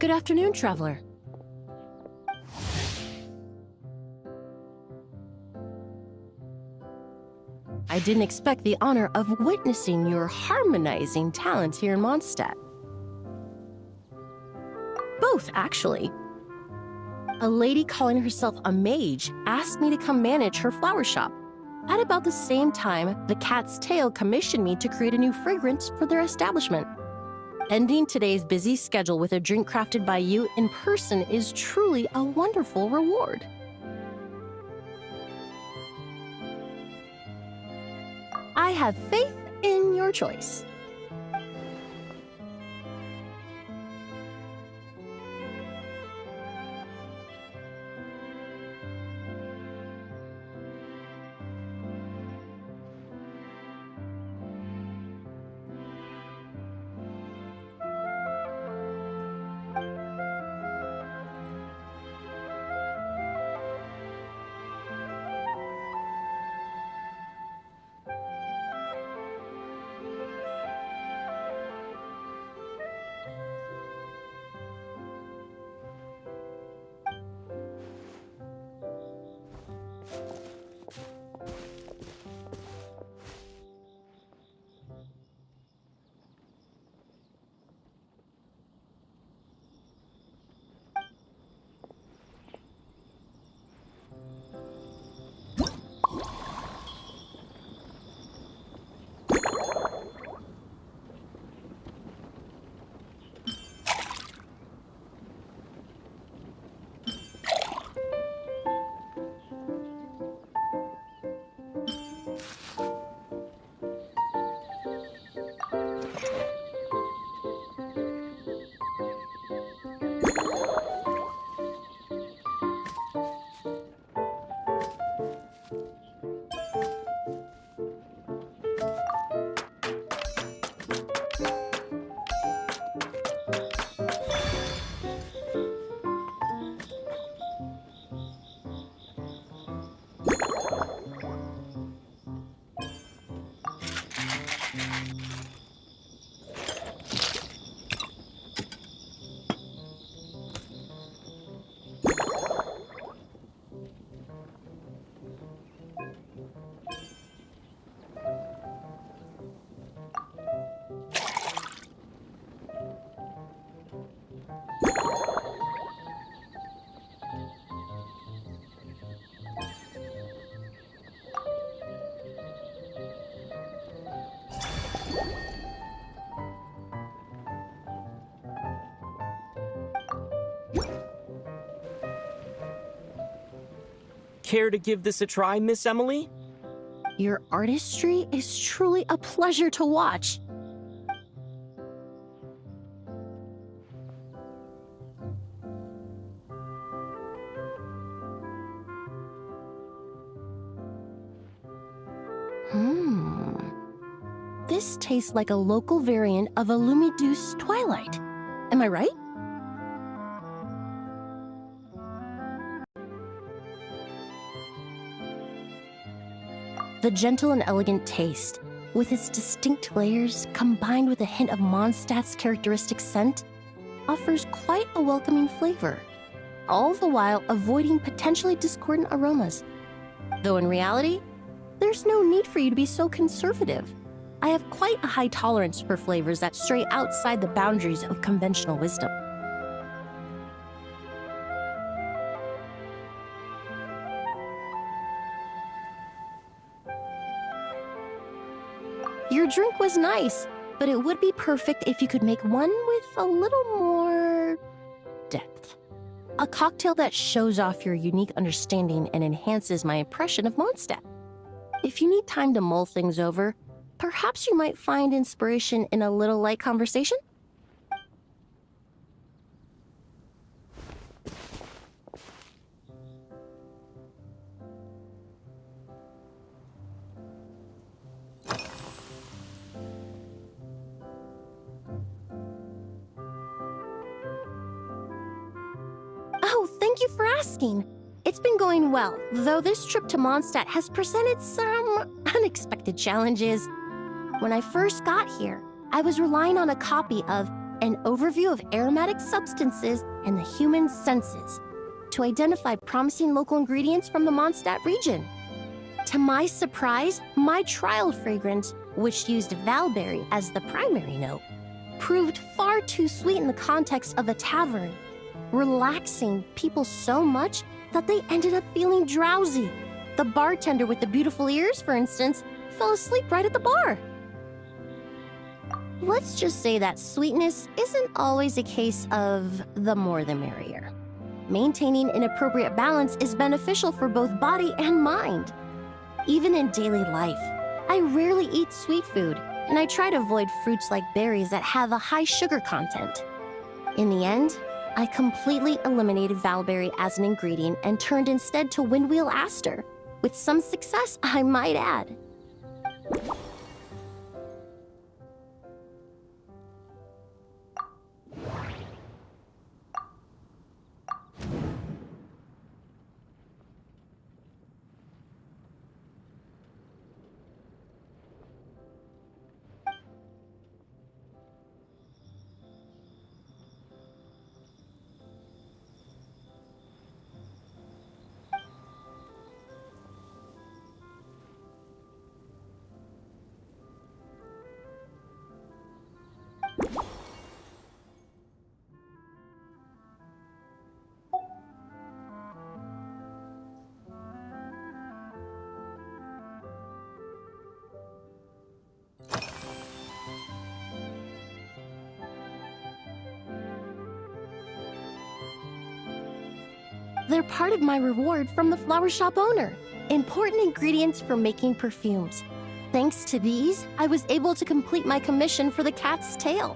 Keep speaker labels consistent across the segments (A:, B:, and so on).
A: Good afternoon, traveler. I didn't expect the honor of witnessing your harmonizing talents here in Mondstadt. Both, actually. A lady calling herself a mage asked me to come manage her flower shop. At about the same time, the Cat's Tail commissioned me to create a new fragrance for their establishment. Ending today's busy schedule with a drink crafted by you in person is truly a wonderful reward. I have faith in your choice.
B: Care to give this a try, Miss Emily?
A: Your artistry is truly a pleasure to watch. This tastes like a local variant of a Lumiduce Twilight. Am I right? The gentle and elegant taste, with its distinct layers combined with a hint of Mondstadt's characteristic scent, offers quite a welcoming flavor, all the while avoiding potentially discordant aromas. Though in reality, there's no need for you to be so conservative. I have quite a high tolerance for flavors that stray outside the boundaries of conventional wisdom. Your drink was nice, but it would be perfect if you could make one with a little more depth. A cocktail that shows off your unique understanding and enhances my impression of Mondstadt. If you need time to mull things over, perhaps you might find inspiration in a little light conversation? Oh, thank you for asking. It's been going well, though this trip to Mondstadt has presented some unexpected challenges. When I first got here, I was relying on a copy of an overview of aromatic substances and the human senses to identify promising local ingredients from the Mondstadt region. To my surprise, my trial fragrance, which used valberry as the primary note, proved far too sweet in the context of a tavern, relaxing people so much that they ended up feeling drowsy. The bartender with the beautiful ears, for instance, fell asleep right at the bar. Let's just say that sweetness isn't always a case of the more the merrier. Maintaining an appropriate balance is beneficial for both body and mind. Even in daily life, I rarely eat sweet food, and I try to avoid fruits like berries that have a high sugar content. In the end, I completely eliminated valberry as an ingredient and turned instead to windwheel aster, with some success, I might add. They're part of my reward from the flower shop owner. Important ingredients for making perfumes. Thanks to these, I was able to complete my commission for the cat's tail.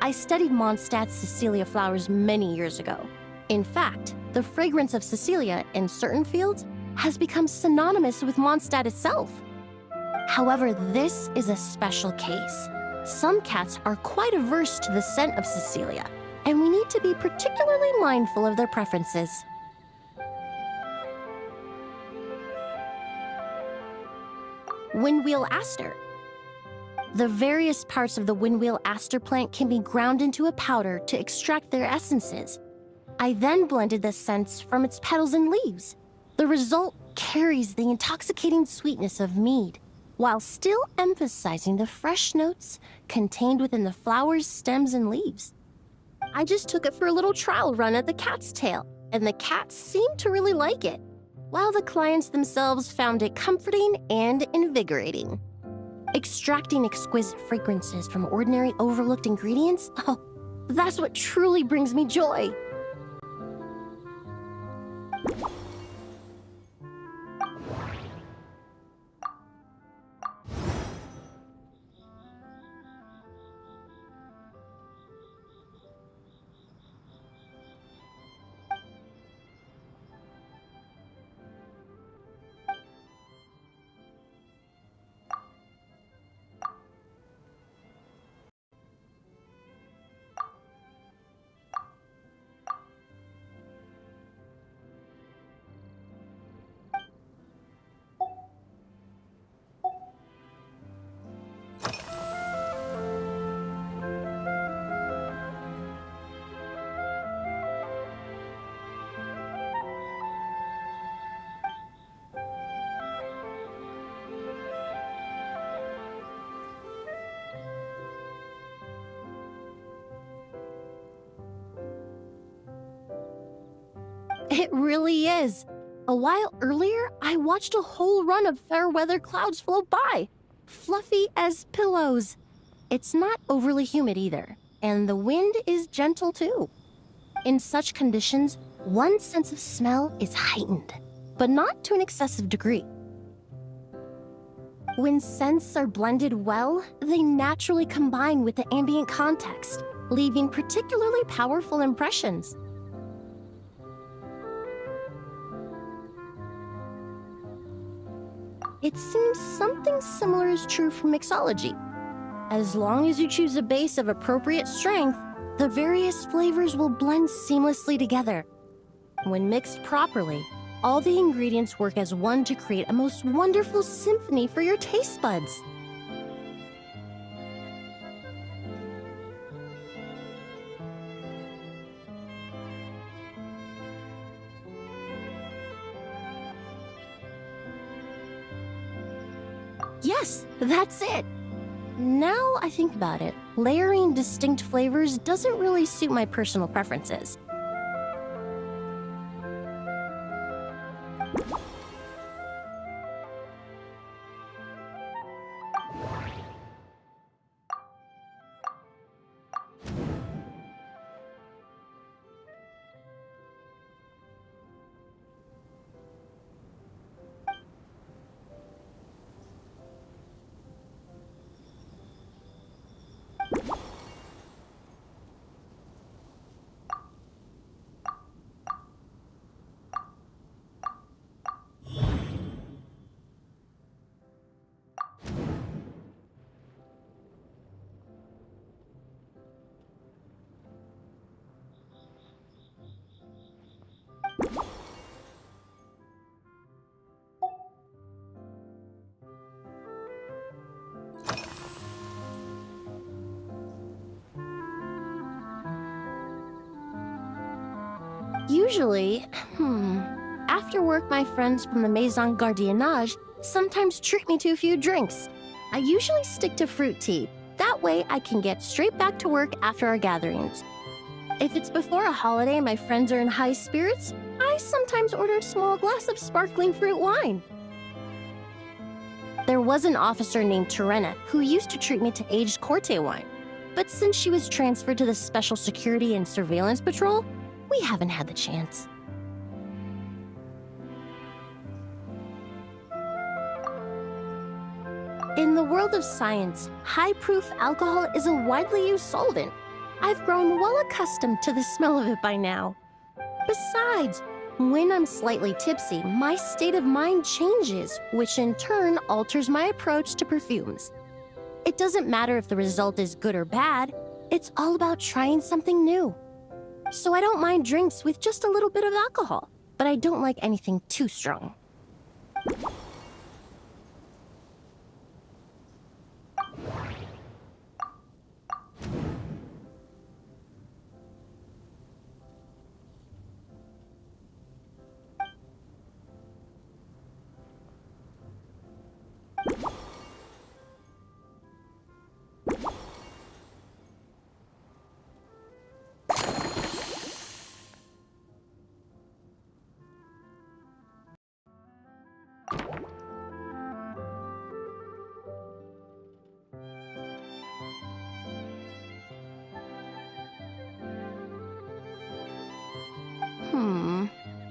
A: I studied Mondstadt's Cecilia flowers many years ago. In fact, the fragrance of Cecilia in certain fields has become synonymous with Mondstadt itself. However, this is a special case. Some cats are quite averse to the scent of Cecilia, and we need to be particularly mindful of their preferences. Windwheel aster. The various parts of the windwheel aster plant can be ground into a powder to extract their essences. I then blended the scents from its petals and leaves. The result carries the intoxicating sweetness of mead, while still emphasizing the fresh notes contained within the flowers, stems, and leaves. I just took it for a little trial run at the cat's tail, and the cats seemed to really like it, while the clients themselves found it comforting and invigorating. Extracting exquisite fragrances from ordinary overlooked ingredients, oh, that's what truly brings me joy. It really is. A while earlier, I watched a whole run of fair weather clouds float by, fluffy as pillows. It's not overly humid either, and the wind is gentle too. In such conditions, one's sense of smell is heightened, but not to an excessive degree. When scents are blended well, they naturally combine with the ambient context, leaving particularly powerful impressions. It seems something similar is true for mixology. As long as you choose a base of appropriate strength, the various flavors will blend seamlessly together. When mixed properly, all the ingredients work as one to create a most wonderful symphony for your taste buds. Yes, that's it. Now I think about it, layering distinct flavors doesn't really suit my personal preferences. Usually, after work, my friends from the Maison Gardiennage sometimes treat me to a few drinks. I usually stick to fruit tea. That way, I can get straight back to work after our gatherings. If it's before a holiday and my friends are in high spirits, I sometimes order a small glass of sparkling fruit wine. There was an officer named Terena who used to treat me to aged Corte wine. But since she was transferred to the Special Security and Surveillance Patrol, we haven't had the chance. In the world of science, high-proof alcohol is a widely used solvent. I've grown well accustomed to the smell of it by now. Besides, when I'm slightly tipsy, my state of mind changes, which in turn alters my approach to perfumes. It doesn't matter if the result is good or bad, it's all about trying something new. So I don't mind drinks with just a little bit of alcohol, but I don't like anything too strong.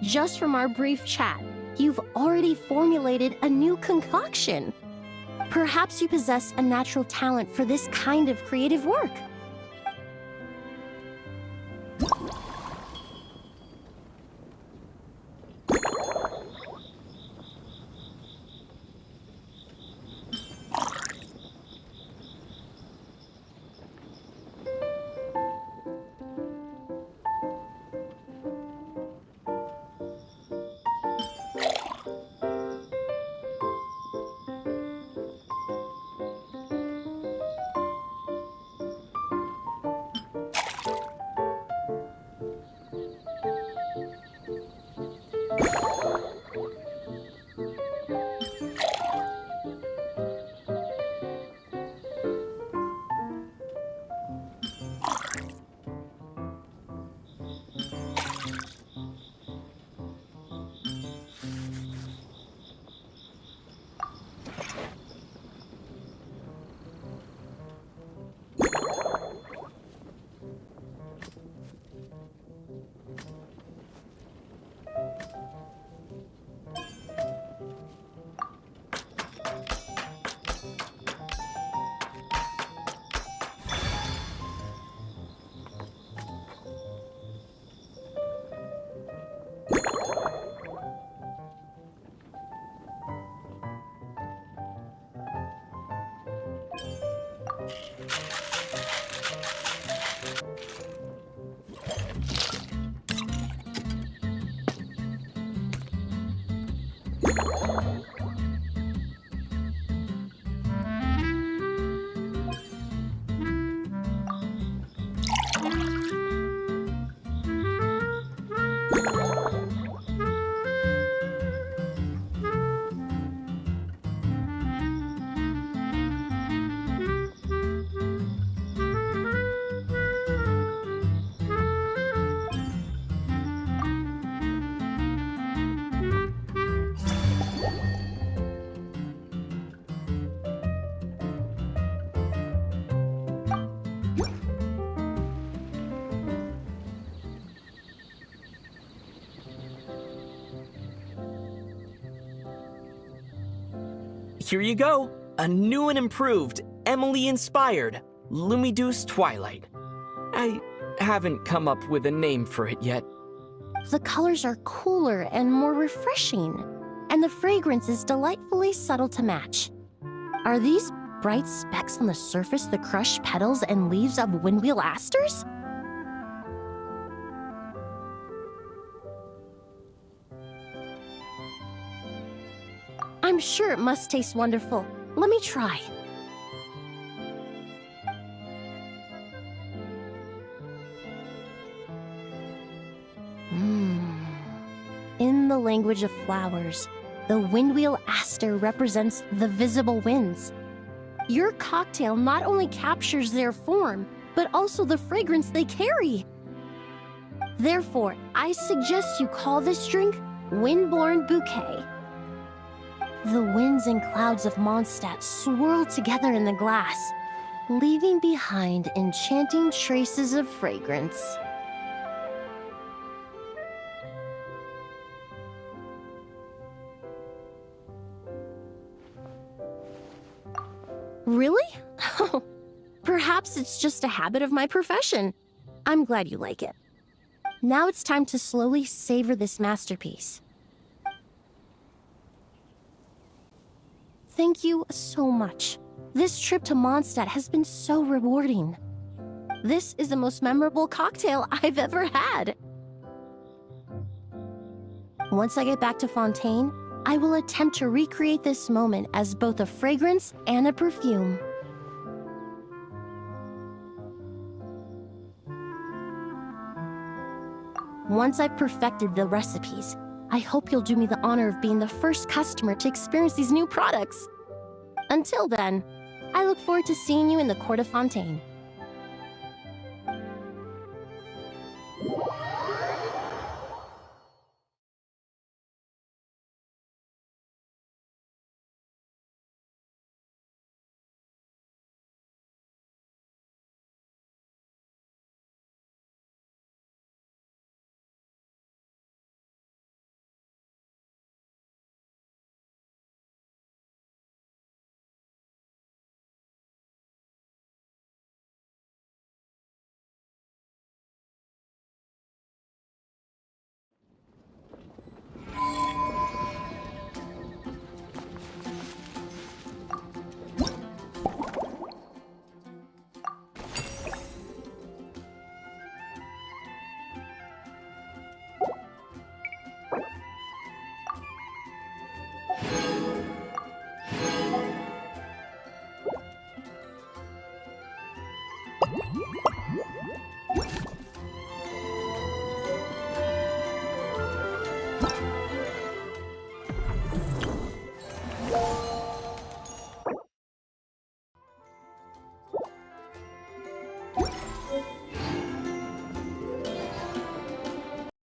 A: Just from our brief chat, you've already formulated a new concoction. Perhaps you possess a natural talent for this kind of creative work.
B: Here you go. A new and improved, Emily-inspired Lumideuse Twilight. I haven't come up with a name for it yet.
A: The colors are cooler and more refreshing, and the fragrance is delightfully subtle to match. Are these bright specks on the surface the crushed petals and leaves of windwheel asters? I'm sure it must taste wonderful. Let me try. In the language of flowers, the windwheel aster represents the visible winds. Your cocktail not only captures their form, but also the fragrance they carry. Therefore, I suggest you call this drink Windborne Bouquet. The winds and clouds of Mondstadt swirl together in the glass, leaving behind enchanting traces of fragrance. Really? Perhaps it's just a habit of my profession. I'm glad you like it. Now it's time to slowly savor this masterpiece. Thank you so much. This trip to Mondstadt has been so rewarding. This is the most memorable cocktail I've ever had. Once I get back to Fontaine, I will attempt to recreate this moment as both a fragrance and a perfume. Once I've perfected the recipes, I hope you'll do me the honor of being the first customer to experience these new products. Until then, I look forward to seeing you in the Court of Fontaine.